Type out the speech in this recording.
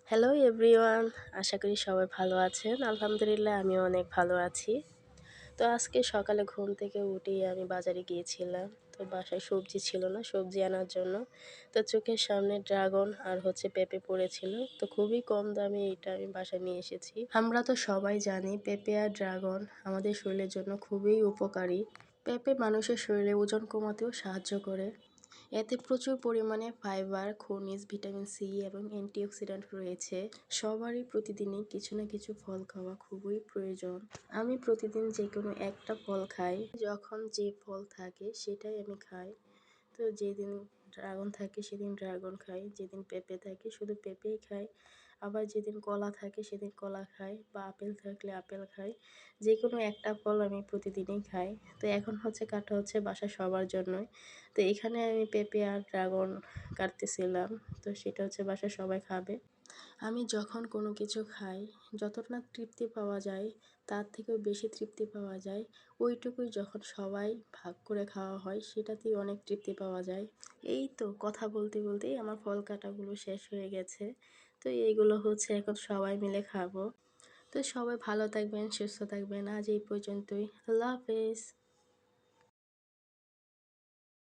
Hello everyone, আশা করি সবাই ভালো আছেন। আলহামদুলিল্লাহ আমিও অনেক ভালো আছি। তো আজকে সকালে ঘুম থেকে উঠেই আমি বাজারে গিয়েছিলাম। তো বাসায় সবজি ছিল না, সবজি আনার জন্য। তো চোখের সামনে ড্রাগন আর পেঁপে পড়েছিল। তো খুবই কম দামে এটা আমি বাসায় নিয়ে এসেছি। আমরা তো সবাই জানি পেঁপে আর ড্রাগন আমাদের শরীরের জন্য খুবই উপকারী। পেঁপে মানুষের শরীরে ওজন কমাতেও সাহায্য করে। এতে প্রচুর পরিমাণে ফাইবার, খনিজ, ভিটামিন সি এবং অ্যান্টিঅক্সিডেন্ট রয়েছে। সবারই প্রতিদিনই কিছু না কিছু ফল খাওয়া খুবই প্রয়োজন। আমি প্রতিদিন যে কোনো একটা ফল খাই। যখন যে ফল থাকে সেটাই আমি খাই। তো যেদিন ড্রাগন থাকে সেদিন ড্রাগন খাই, যেদিন পেঁপে থাকে শুধু পেঁপেই খাই। আবার যেদিন কলা থাকে সেদিন কলা খাই, বা আপেল থাকলে আপেল খাই। যে কোনো একটা ফল আমি প্রতিদিনই খাই। তো এখন কাটা হচ্ছে বাসার সবার জন্যই। তো এখানে আমি পেঁপে আর ড্রাগন কাটতেছিলাম। তো সেটা বাসার সবাই খাবে। আমি যখন কোনো কিছু খাই, যতটা না তৃপ্তি পাওয়া যায় তার থেকেও বেশি তৃপ্তি পাওয়া যায় ওইটুকুই যখন সবাই ভাগ করে খাওয়া হয়, সেটাতেই অনেক তৃপ্তি পাওয়া যায়। এই তো কথা বলতে বলতেই আমার ফল কাটাগুলো শেষ হয়ে গেছে। তো এইগুলো এখন সবাই মিলে খাবো। তো সবাই ভালো থাকবেন, সুস্থ থাকবেন। আজ এই পর্যন্তই। আল্লাহ হাফেজ।